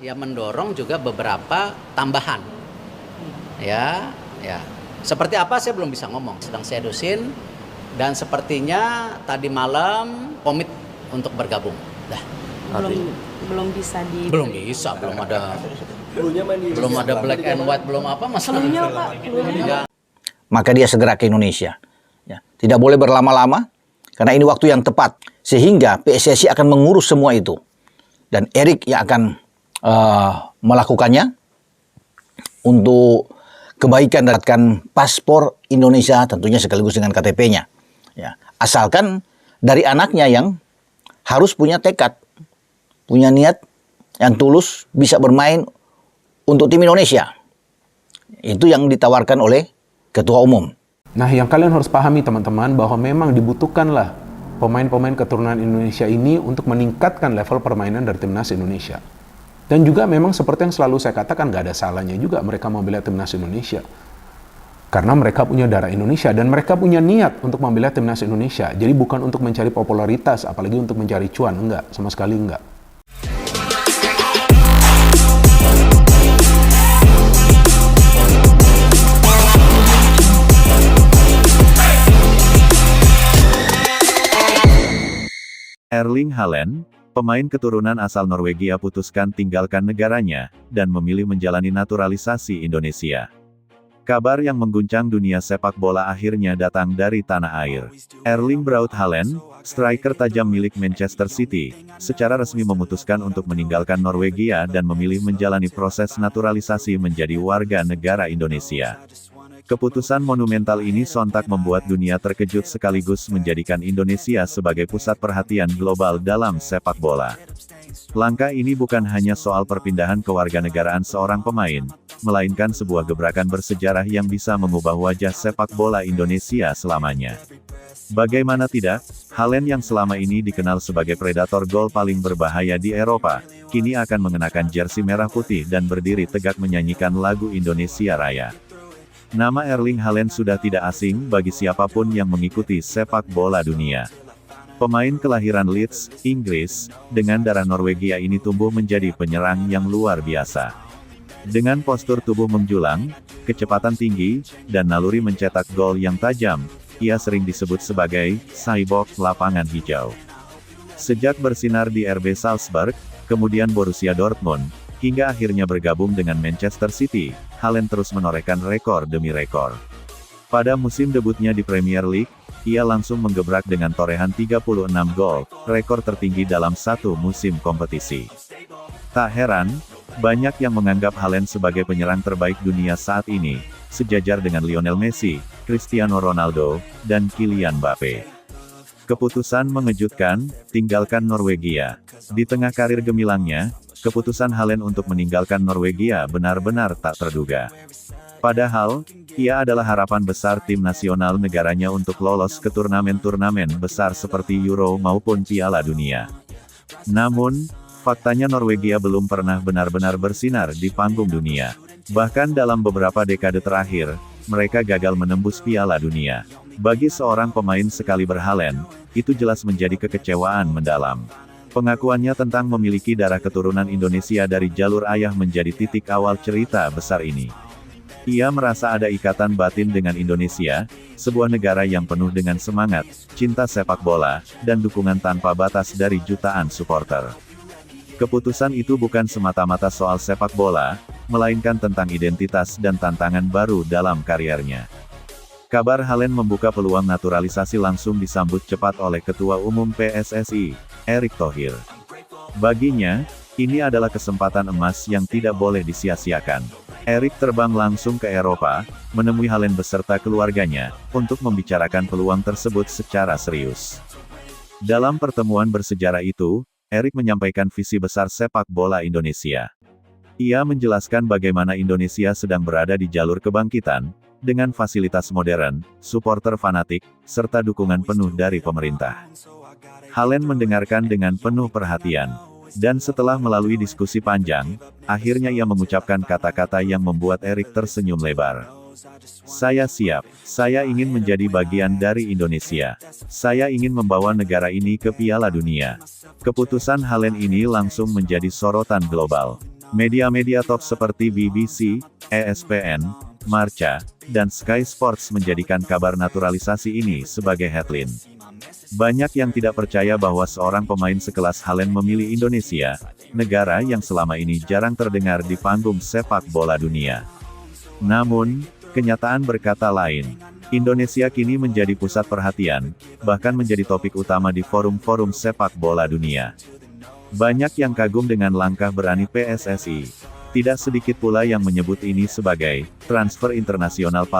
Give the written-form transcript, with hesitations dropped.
ya mendorong juga beberapa tambahan. Ya. Seperti apa saya belum bisa ngomong, sedang saya dosin dan sepertinya tadi malam komit untuk bergabung. Belum bisa belum ada black and white, belum apa masalahnya Pak. Maka dia segera ke Indonesia. Ya, tidak boleh berlama-lama karena ini waktu yang tepat sehingga PSSI akan mengurus semua itu dan Erik yang akan melakukannya untuk kebaikan dapatkan paspor Indonesia tentunya sekaligus dengan KTP-nya. Ya, asalkan dari anaknya yang harus punya tekad, punya niat yang tulus bisa bermain untuk tim Indonesia. Itu yang ditawarkan oleh Ketua Umum. Nah, yang kalian harus pahami teman-teman bahwa memang dibutuhkanlah pemain-pemain keturunan Indonesia ini untuk meningkatkan level permainan dari timnas Indonesia. Dan juga memang seperti yang selalu saya katakan, gak ada salahnya juga mereka membela timnas Indonesia. Karena mereka punya darah Indonesia dan mereka punya niat untuk membela timnas Indonesia. Jadi bukan untuk mencari popularitas, apalagi untuk mencari cuan, enggak, sama sekali enggak. Erling Haaland, pemain keturunan asal Norwegia putuskan tinggalkan negaranya, dan memilih menjalani naturalisasi Indonesia. Kabar yang mengguncang dunia sepak bola akhirnya datang dari tanah air. Erling Braut Haaland, striker tajam milik Manchester City, secara resmi memutuskan untuk meninggalkan Norwegia dan memilih menjalani proses naturalisasi menjadi warga negara Indonesia. Keputusan monumental ini sontak membuat dunia terkejut sekaligus menjadikan Indonesia sebagai pusat perhatian global dalam sepak bola. Langkah ini bukan hanya soal perpindahan kewarganegaraan seorang pemain, melainkan sebuah gebrakan bersejarah yang bisa mengubah wajah sepak bola Indonesia selamanya. Bagaimana tidak, Haaland yang selama ini dikenal sebagai predator gol paling berbahaya di Eropa, kini akan mengenakan jersey merah putih dan berdiri tegak menyanyikan lagu Indonesia Raya. Nama Erling Haaland sudah tidak asing bagi siapapun yang mengikuti sepak bola dunia. Pemain kelahiran Leeds, Inggris, dengan darah Norwegia ini tumbuh menjadi penyerang yang luar biasa. Dengan postur tubuh menjulang, kecepatan tinggi, dan naluri mencetak gol yang tajam, ia sering disebut sebagai cyborg lapangan hijau. Sejak bersinar di RB Salzburg, kemudian Borussia Dortmund, hingga akhirnya bergabung dengan Manchester City, Haaland terus menorehkan rekor demi rekor. Pada musim debutnya di Premier League, ia langsung menggebrak dengan torehan 36 gol, rekor tertinggi dalam satu musim kompetisi. Tak heran, banyak yang menganggap Haaland sebagai penyerang terbaik dunia saat ini, sejajar dengan Lionel Messi, Cristiano Ronaldo, dan Kylian Mbappe. Keputusan mengejutkan, tinggalkan Norwegia. Di tengah karir gemilangnya, keputusan Haaland untuk meninggalkan Norwegia benar-benar tak terduga. Padahal, ia adalah harapan besar tim nasional negaranya untuk lolos ke turnamen-turnamen besar seperti Euro maupun Piala Dunia. Namun, faktanya Norwegia belum pernah benar-benar bersinar di panggung dunia. Bahkan dalam beberapa dekade terakhir, mereka gagal menembus Piala Dunia. Bagi seorang pemain sekaliber Haaland, itu jelas menjadi kekecewaan mendalam. Pengakuannya tentang memiliki darah keturunan Indonesia dari jalur ayah menjadi titik awal cerita besar ini. Ia merasa ada ikatan batin dengan Indonesia, sebuah negara yang penuh dengan semangat, cinta sepak bola, dan dukungan tanpa batas dari jutaan supporter. Keputusan itu bukan semata-mata soal sepak bola, melainkan tentang identitas dan tantangan baru dalam kariernya. Kabar Haaland membuka peluang naturalisasi langsung disambut cepat oleh Ketua Umum PSSI, Erick Thohir. Baginya, ini adalah kesempatan emas yang tidak boleh disia-siakan. Erick terbang langsung ke Eropa, menemui Haaland beserta keluarganya, untuk membicarakan peluang tersebut secara serius. Dalam pertemuan bersejarah itu, Erick menyampaikan visi besar sepak bola Indonesia. Ia menjelaskan bagaimana Indonesia sedang berada di jalur kebangkitan, dengan fasilitas modern, supporter fanatik, serta dukungan penuh dari pemerintah. Haaland mendengarkan dengan penuh perhatian. Dan setelah melalui diskusi panjang, akhirnya ia mengucapkan kata-kata yang membuat Erick tersenyum lebar. Saya siap, saya ingin menjadi bagian dari Indonesia. Saya ingin membawa negara ini ke Piala Dunia. Keputusan Haaland ini langsung menjadi sorotan global. Media-media top seperti BBC, ESPN, Marca, dan Sky Sports menjadikan kabar naturalisasi ini sebagai headline. Banyak yang tidak percaya bahwa seorang pemain sekelas Haaland memilih Indonesia, negara yang selama ini jarang terdengar di panggung sepak bola dunia. Namun, kenyataan berkata lain. Indonesia kini menjadi pusat perhatian, bahkan menjadi topik utama di forum-forum sepak bola dunia. Banyak yang kagum dengan langkah berani PSSI. Tidak sedikit pula yang menyebut ini sebagai transfer internasional paling